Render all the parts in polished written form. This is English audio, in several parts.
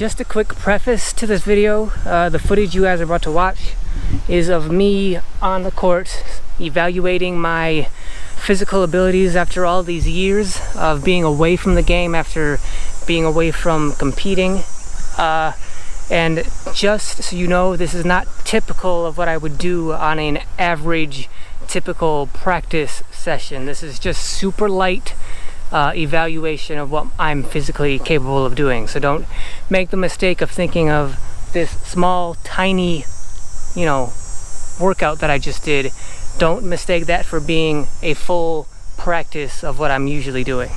Just a quick preface to this video. The footage you guys are about to watch is of me on the court evaluating my physical abilities after all these years of being away from the game, after being away from competing. And just so you know, this is not typical of what I would do on an average, typical practice session. This is just super light evaluation of what I'm physically capable of doing. So don't make the mistake of thinking of this small, tiny, workout that I just did. Don't mistake that for being a full practice of what I'm usually doing.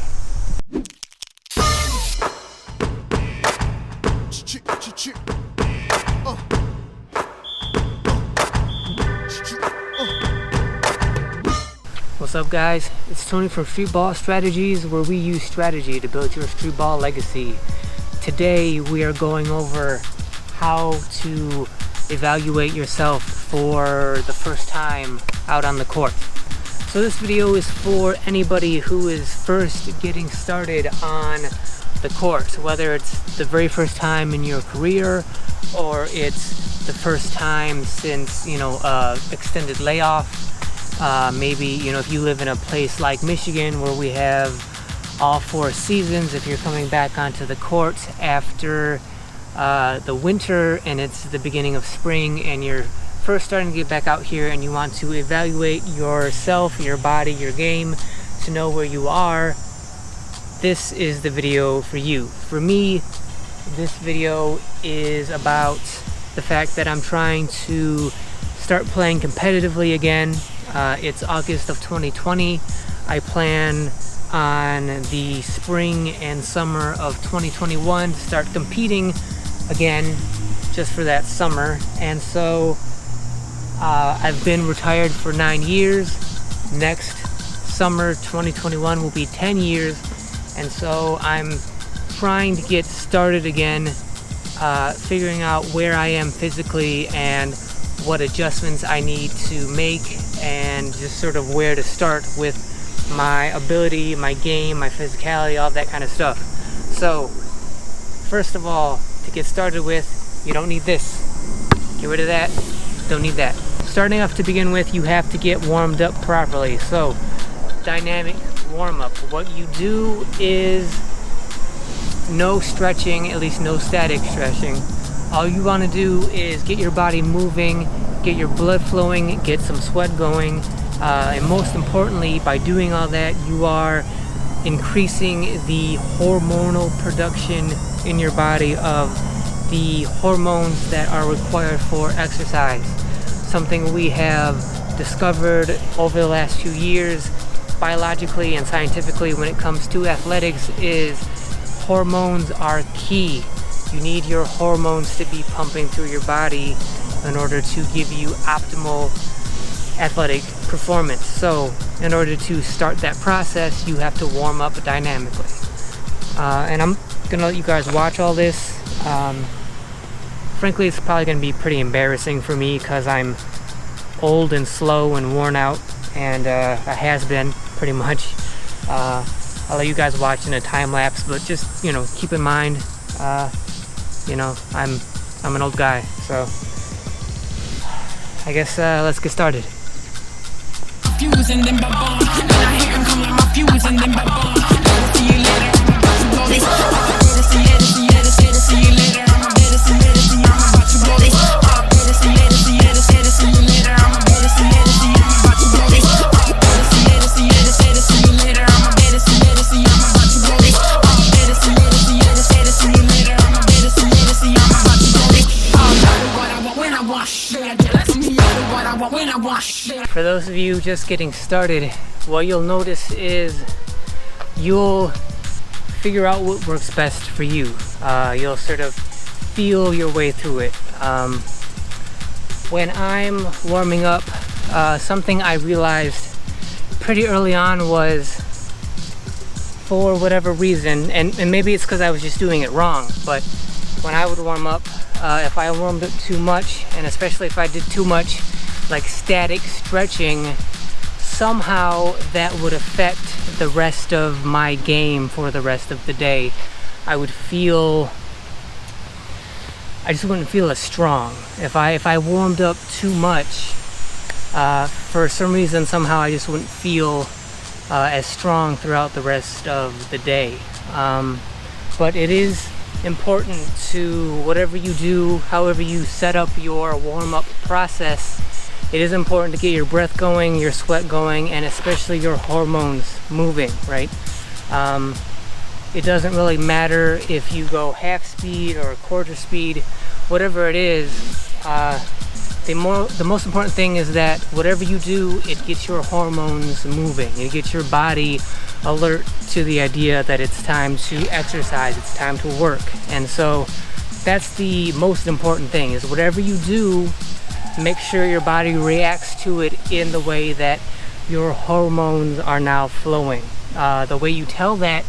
What's up, guys? It's Tony from Streetball Strategies, where we use strategy to build your streetball legacy. Today we are going over how to evaluate yourself for the first time out on the court. So this video is for anybody who is first getting started on the court, whether it's the very first time in your career or it's the first time since extended layoff. Maybe if you live in a place like Michigan where we have all 4 seasons, if you're coming back onto the court after the winter and it's the beginning of spring and you're first starting to get back out here and you want to evaluate yourself, your body, your game to know where you are, this is the video for you. For me, this video is about the fact that I'm trying to start playing competitively again. It's August of 2020. I plan on the spring and summer of 2021 to start competing again just for that summer. And so I've been retired for 9 years. Next summer 2021 will be 10 years. And so I'm trying to get started again, figuring out where I am physically and what adjustments I need to make, and just sort of where to start with my ability, my game, my physicality, all that kind of stuff. So first of all, to get started with, you don't need this. Get rid of that. Don't need that. Starting off to begin with, you have to get warmed up properly. So dynamic warm-up. What you do is no stretching, at least no static stretching. All you want to do is get your body moving, get your blood flowing, get some sweat going, and most importantly, by doing all that, you are increasing the hormonal production in your body of the hormones that are required for exercise. Something we have discovered over the last few years, biologically and scientifically, when it comes to athletics, is hormones are key. You need your hormones to be pumping through your body in order to give you optimal athletic performance. So in order to start that process, you have to warm up dynamically. And I'm gonna let you guys watch all this. Frankly, it's probably gonna be pretty embarrassing for me because I'm old and slow and worn out, and I has been pretty much. I'll let you guys watch in a time lapse, but just keep in mind, I'm an old guy, so I guess let's get started. For those of you just getting started, what you'll notice is you'll figure out what works best for you. You'll sort of feel your way through it. When I'm warming up, something I realized pretty early on was, for whatever reason, and maybe it's because I was just doing it wrong, but when I would warm up, if I warmed up too much, and especially if I did too much like static stretching, somehow that would affect the rest of my game for the rest of the day. I would feel I just wouldn't feel as strong. If I warmed up too much, for some reason, somehow I just wouldn't feel as strong throughout the rest of the day. But it is important to, whatever you do, however you set up your warm-up process, it is important to get your breath going, your sweat going, and especially your hormones moving, right? It doesn't really matter if you go half speed or quarter speed, whatever it is. The most important thing is that whatever you do, it gets your hormones moving. It gets your body alert to the idea that it's time to exercise, it's time to work. And so that's the most important thing, is whatever you do, make sure your body reacts to it in the way that your hormones are now flowing. The way you tell that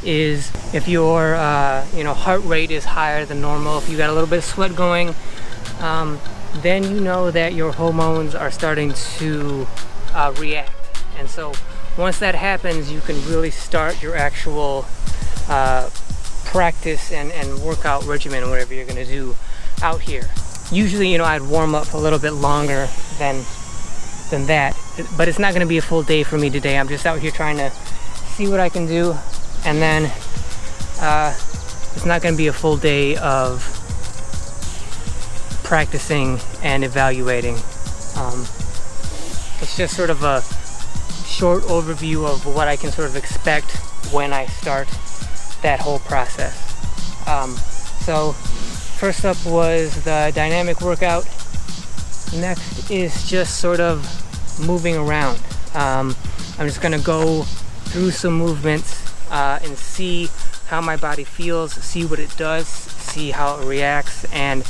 is if your heart rate is higher than normal, if you got a little bit of sweat going, then you know that your hormones are starting to react. And so once that happens, you can really start your actual practice and workout regimen, or whatever you're going to do out here. Usually, I'd warm up a little bit longer than that, but it's not going to be a full day for me today. I'm just out here trying to see what I can do, and then it's not going to be a full day of practicing and evaluating. It's just sort of a short overview of what I can sort of expect when I start that whole process. So first up was the dynamic workout. Next is just sort of moving around. I'm just going to go through some movements and see how my body feels, see what it does, see how it reacts, and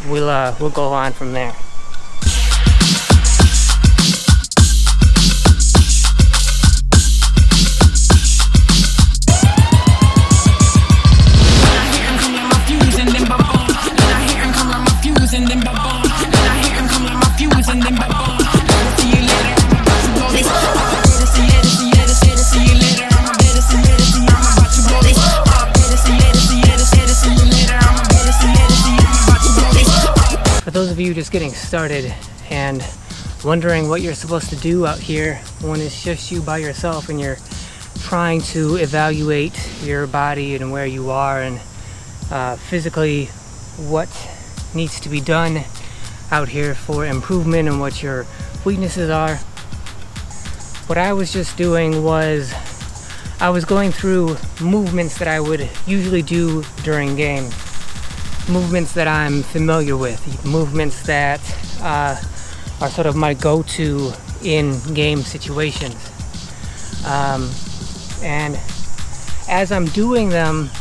we'll go on from there. For those of you just getting started and wondering what you're supposed to do out here when it's just you by yourself and you're trying to evaluate your body and where you are and physically what needs to be done out here for improvement and what your weaknesses are, what I was just doing was I was going through movements that I would usually do during games. Movements that I'm familiar with, movements that are sort of my go-to in game situations. And as I'm doing them,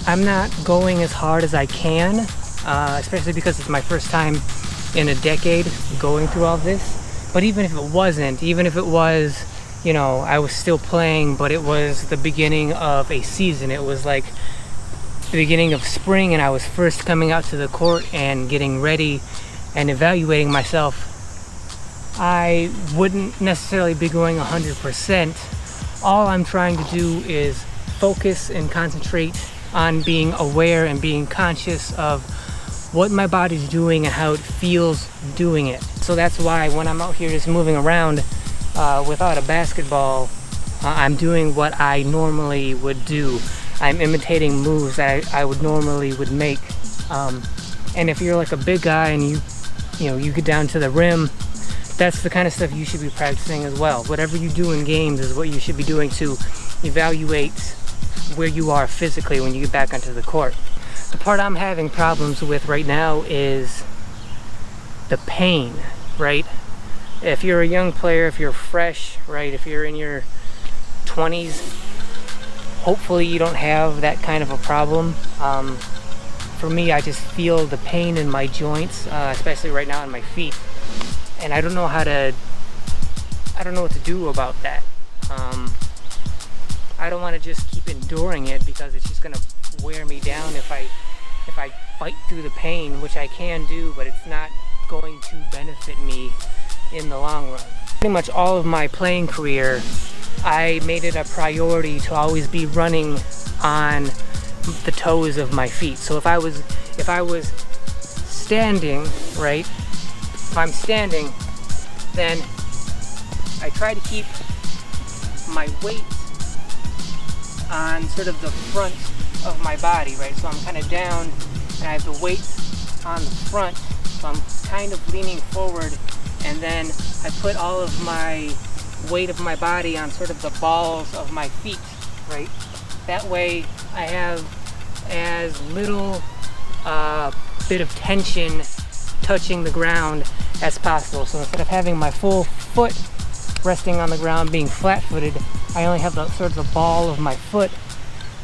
I'm not going as hard as I can, especially because it's my first time in a decade going through all this. But even if it wasn't, even if it was, I was still playing, but it was the beginning of a season. It was like the beginning of spring, and I was first coming out to the court and getting ready and evaluating myself. I wouldn't necessarily be going 100%. All I'm trying to do is focus and concentrate on being aware and being conscious of what my body's doing and how it feels doing it. So that's why when I'm out here just moving around without a basketball, I'm doing what I normally would do. I'm imitating moves that I would normally would make. And if you're like a big guy and you get down to the rim, that's the kind of stuff you should be practicing as well. Whatever you do in games is what you should be doing to evaluate where you are physically when you get back onto the court. The part I'm having problems with right now is the pain, right? If you're a young player, if you're fresh, right, if you're in your 20s, hopefully you don't have that kind of a problem. For me, I just feel the pain in my joints, especially right now in my feet. And I don't know what to do about that. I don't want to just keep enduring it because it's just gonna wear me down if I fight through the pain, which I can do, but it's not going to benefit me in the long run. Pretty much all of my playing career, I made it a priority to always be running on the toes of my feet. So if if I was standing, right? If I'm standing, then I try to keep my weight on sort of the front of my body, right? So I'm kind of down and I have the weight on the front, so I'm kind of leaning forward, and then I put all of my weight of my body on sort of the balls of my feet, right? That way I have as little bit of tension touching the ground as possible. So instead of having my full foot resting on the ground, being flat-footed, I only have the sort of the ball of my foot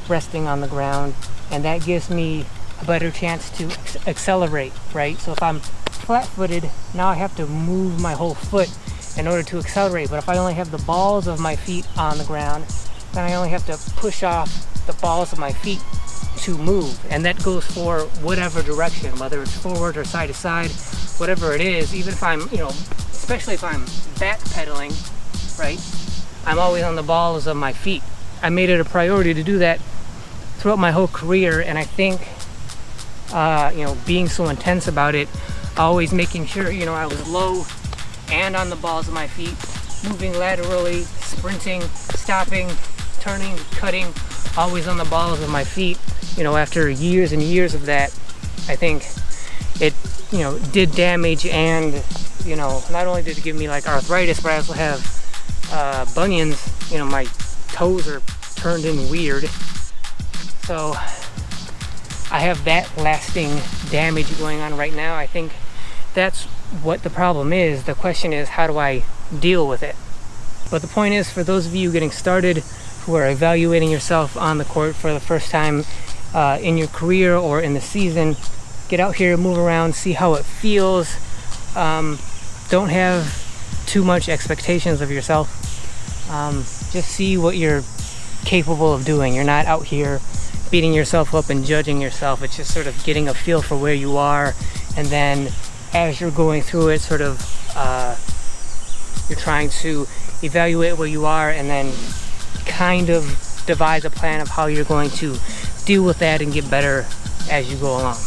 resting on the ground, and that gives me a better chance to accelerate, right? So if I'm flat-footed, now I have to move my whole foot in order to accelerate. But if I only have the balls of my feet on the ground, then I only have to push off the balls of my feet to move. And that goes for whatever direction, whether it's forward or side to side, whatever it is. Even if I'm, especially if I'm backpedaling, right, I'm always on the balls of my feet. I made it a priority to do that throughout my whole career, and I think being so intense about it, always making sure I was low and on the balls of my feet, moving laterally, sprinting, stopping, turning, cutting, always on the balls of my feet. After years and years of that, I think it did damage, and not only did it give me like arthritis, but I also have bunions. My toes are turned in weird, so I have that lasting damage going on right now. I think that's what the problem is. The question is, how do I deal with it? But the point is, for those of you getting started, who are evaluating yourself on the court for the first time in your career or in the season, get out here, move around, see how it feels. Don't have too much expectations of yourself. Just see what you're capable of doing. You're not out here beating yourself up and judging yourself. It's just sort of getting a feel for where you are, and then as you're going through it, sort of you're trying to evaluate where you are, and then kind of devise a plan of how you're going to deal with that and get better as you go along.